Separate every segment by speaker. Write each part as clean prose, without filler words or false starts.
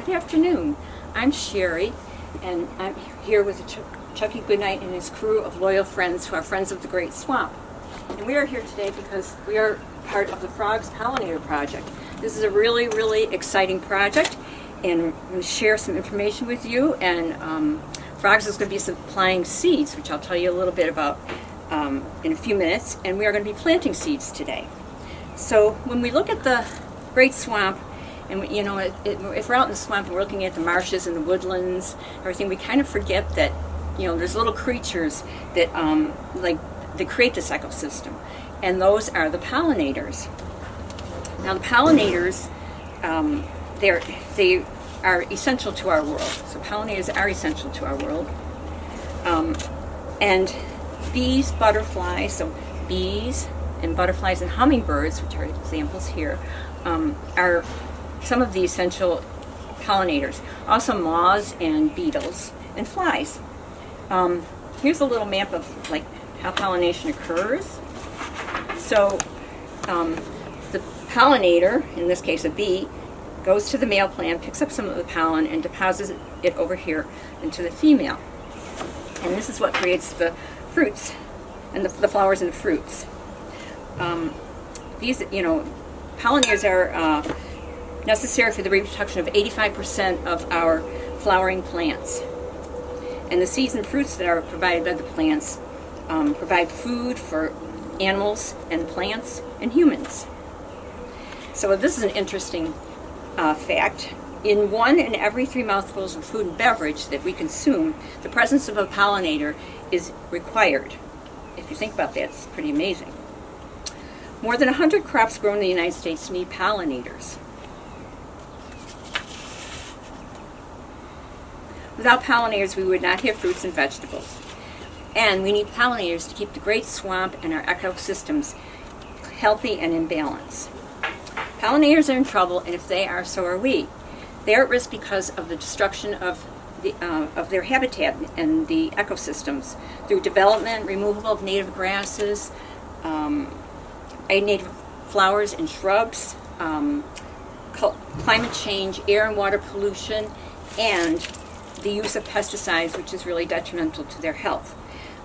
Speaker 1: Good afternoon. I'm Cherie, and I'm here with Chucky Goodnight and his crew of loyal friends who are friends of the Great Swamp. And we are here today because we are part of the FrOGS Pollinator project. This is a really, really exciting project, and I'm going to share some information with you. And FrOGS is going to be supplying seeds, which I'll tell you a little bit about in a few minutes. And we are going to be planting seeds today. So when we look at the Great Swamp, and you know, if we're out in the swamp and we're looking at the marshes and the woodlands, everything, we kind of forget that, you know, there's little creatures that that create this ecosystem, and those are the pollinators. Now, the pollinators, they are essential to our world. So pollinators are essential to our world, and bees, butterflies, so bees and butterflies and hummingbirds, which are examples here, are some of the essential pollinators. Also moths and beetles and flies. Here's a little map of like how pollination occurs. So the pollinator, in this case a bee, goes to the male plant, picks up some of the pollen, and deposits it over here into the female. And this is what creates the fruits and the flowers and the fruits. These, you know, pollinators are necessary for the reproduction of 85% of our flowering plants. And the seeds and fruits that are provided by the plants provide food for animals and plants and humans. So this is an interesting fact. In 1 in every 3 mouthfuls of food and beverage that we consume, the presence of a pollinator is required. If you think about that, it's pretty amazing. More than 100 crops grown in the United States need pollinators. Without pollinators, we would not have fruits and vegetables. And we need pollinators to keep the Great Swamp and our ecosystems healthy and in balance. Pollinators are in trouble, and if they are, so are we. They are at risk because of the destruction of their habitat and the ecosystems through development, removal of native grasses, native flowers and shrubs, climate change, air and water pollution, and the use of pesticides, which is really detrimental to their health.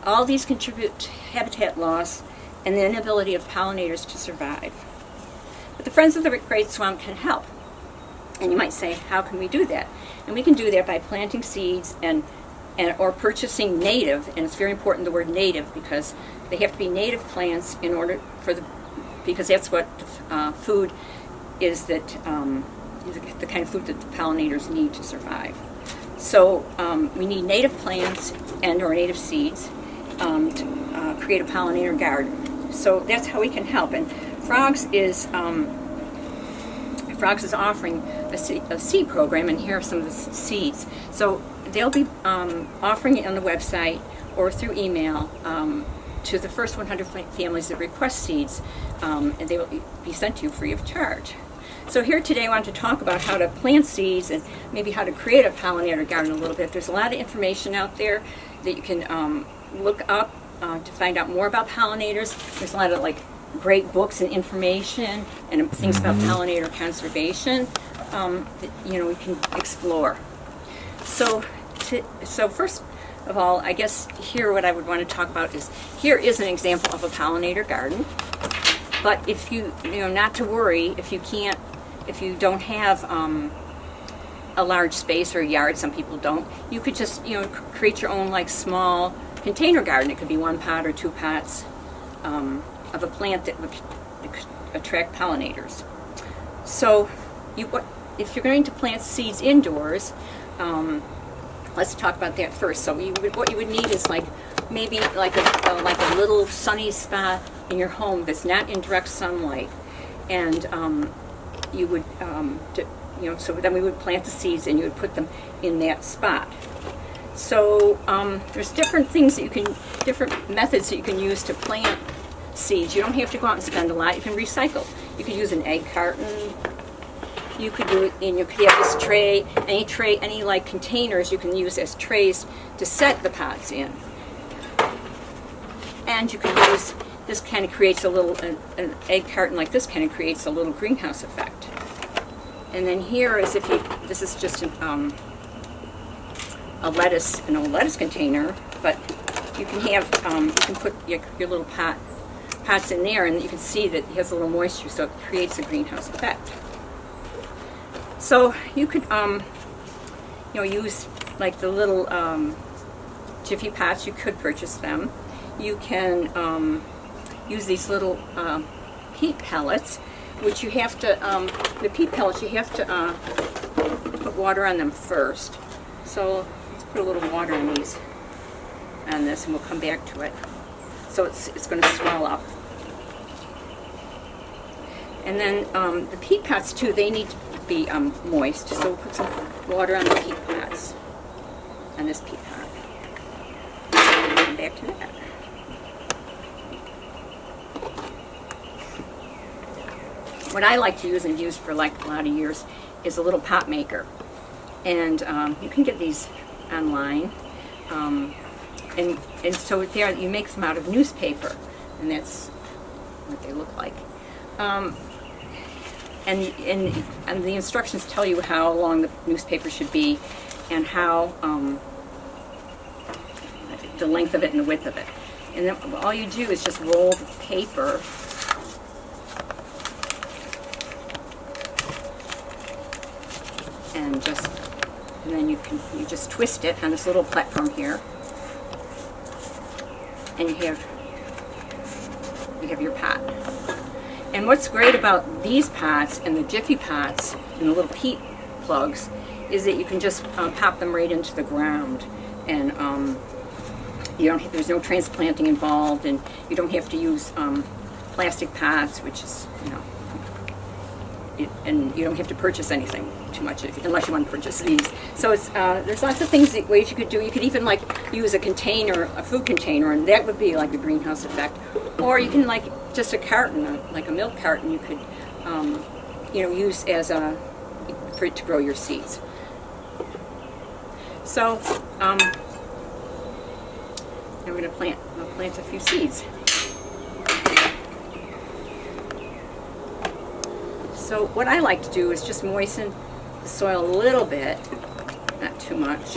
Speaker 1: All these contribute to habitat loss and the inability of pollinators to survive. But the Friends of the Great Swamp can help. And you might say, how can we do that? And we can do that by planting seeds or purchasing native, and it's very important the word native, because they have to be native plants in order because that's what food is, that the kind of food that the pollinators need to survive. So we need native plants or native seeds to create a pollinator garden. So that's how we can help. And FrOGS is offering a seed program, and here are some of the seeds. So they'll be offering it on the website or through email to the first 100 families that request seeds, and they will be sent to you free of charge. So here today I want to talk about how to plant seeds and maybe how to create a pollinator garden a little bit. There's a lot of information out there that you can look up to find out more about pollinators. There's a lot of great books and information and things about pollinator conservation that we can explore. So first of all, I guess here what I would want to talk about is, here is an example of a pollinator garden. But if not to worry, if you don't have a large space or a yard, some people don't, you could just create your own small container garden. It could be 1 pot or 2 pots of a plant that would attract pollinators. So if you're going to plant seeds indoors, let's talk about that first. So what you would need is maybe a little sunny spot in your home that's not in direct sunlight, and you would so then we would plant the seeds and you would put them in that spot. So there's different methods that you can use to plant seeds. You don't have to go out and spend a lot. You can recycle. You could use an egg carton. You could do it, and you could have this tray, any containers you can use as trays to set the pots in. And you can use, this kind of creates an egg carton like this kind of creates a little greenhouse effect. And then here is if you, this is just an old lettuce container, but you can have, you can put your little pots in there, and you can see that it has a little moisture, so it creates a greenhouse effect. So you could, use like the little Jiffy pots. You could purchase them. You can use these little peat pellets, which you have to, the peat pellets, you have to put water on them first. So let's put a little water in these, on this, and we'll come back to it. So it's going to swell up. And then the peat pots too, they need to be moist. So we'll put some water on the peat pots, on this peat pot. Come back to that. What I like to use and used for like a lot of years is a little pot maker. And you can get these online. And so there you make them out of newspaper, and that's what they look like. And the instructions tell you how long the newspaper should be, and how the length of it and the width of it. And then all you do is just roll the paper and then you just twist it on this little platform here, and you have your pot. And what's great about these pots and the Jiffy pots and the little peat plugs is that you can just pop them right into the ground, and there's no transplanting involved, and you don't have to use plastic pots, which is and you don't have to purchase anything too much unless you want to purchase these. So it's there's lots of ways you could do. You could even like use a container, a food container, and that would be like a greenhouse effect. Or you can like just a carton, like a milk carton, you could use as for it to grow your seeds. So I'm going to plant a few seeds. So what I like to do is just moisten the soil a little bit, not too much,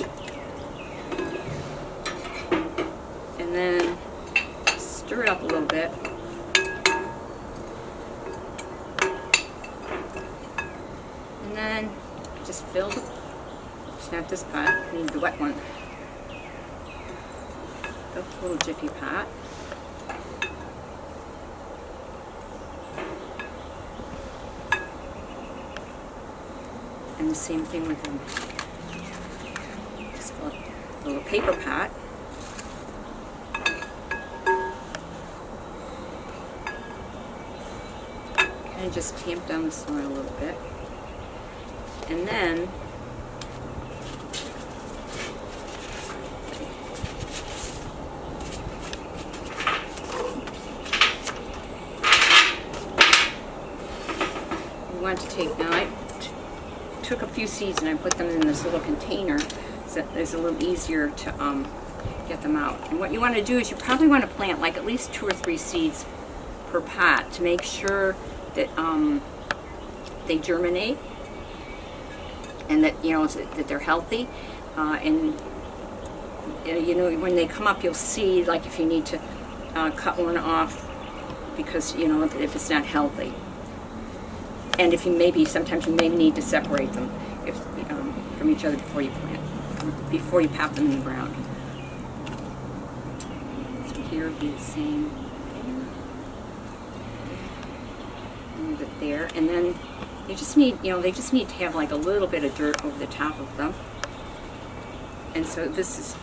Speaker 1: and then stir it up a little bit, and then just fill it's not this pot, I need the wet one, the little Jiffy pot. And the same thing with just a little paper pot. Kind of just tamp down the soil a little bit. And then we want to take, now I took a few seeds and I put them in this little container so that it's a little easier to get them out. And what you want to do is you probably want to plant like at least 2 or 3 seeds per pot to make sure that they germinate and that that they're healthy. And when they come up, you'll see like if you need to cut one off because if it's not healthy. And if sometimes you may need to separate them from each other before you plant, before you pop them in the ground. So here would be the same thing. Leave it there, and then you just need, they just need to have like a little bit of dirt over the top of them. And so this is,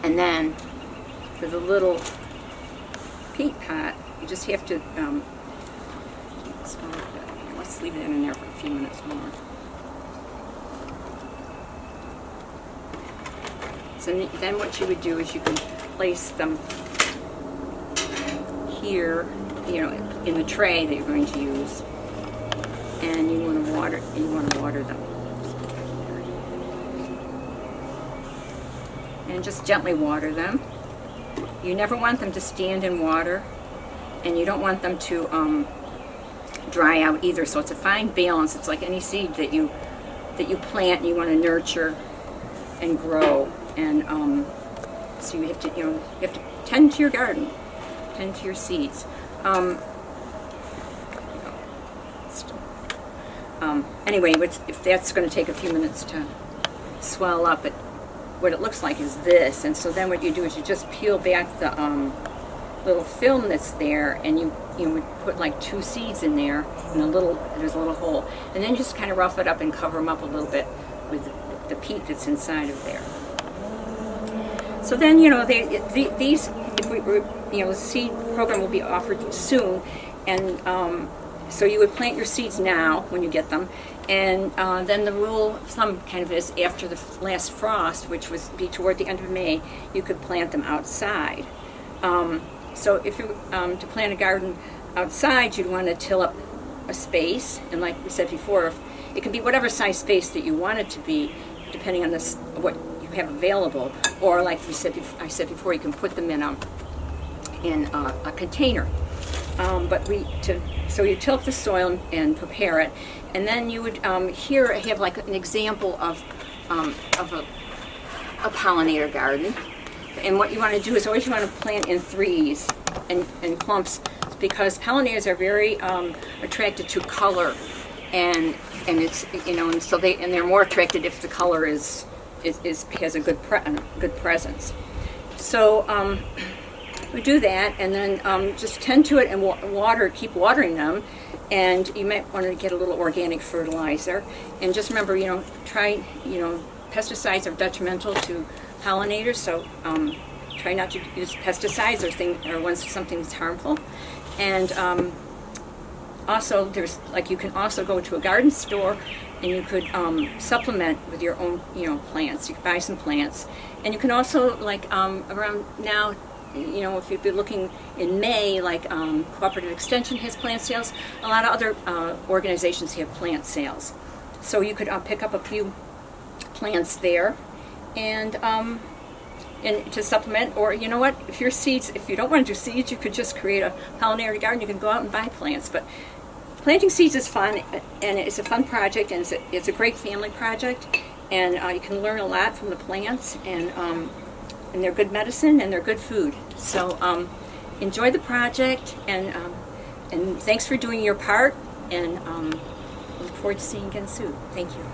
Speaker 1: and then for the little peat pot, you just have to. Let's leave it in there for a few minutes more. So then what you would do is you can place them here, in the tray that you're going to use, and you want to water them. And just gently water them. You never want them to stand in water, and you don't want them to dry out either. So it's a fine balance. It's like any seed that you plant and you want to nurture and grow. And so you have to tend to your garden, tend to your seeds. Anyway, if that's going to take a few minutes to swell up, what it looks like is this. And so then what you do is you just peel back the little film that's there, and you would put like 2 seeds in there, and there's a little hole, and then just kind of rough it up and cover them up a little bit with the peat that's inside of there. So then these, the seed program will be offered soon, and so you would plant your seeds now when you get them, and then the rule of thumb kind of is after the last frost, which would be toward the end of May, you could plant them outside. So if you to plant a garden outside, you'd want to till up a space, and like we said before, it can be whatever size space that you want it to be, depending on what you have available. Or like I said before, you can put them in a container. So you till up the soil and prepare it, and then you would here I have like an example of a pollinator garden. And what you want to do is always you want to plant in threes and clumps, because pollinators are very attracted to color, and it's and so they're more attracted if the color has a good presence. So we do that, and then just tend to it and keep watering them, and you might want to get a little organic fertilizer, and just remember, pesticides are detrimental to pollinators, so try not to use pesticides or something that's harmful. And also, you can also go to a garden store, and you could supplement with your own plants. You can buy some plants, and you can also around now, if you've been looking in May, Cooperative Extension has plant sales. A lot of other organizations have plant sales, so you could pick up a few plants there, and to supplement. Or if you don't want to do seeds, you could just create a pollinator garden. You can go out and buy plants, but planting seeds is fun, and it's a fun project, and it's a great family project, and you can learn a lot from the plants, and they're good medicine and they're good food. So enjoy the project, and thanks for doing your part, and look forward to seeing you again soon. Thank you.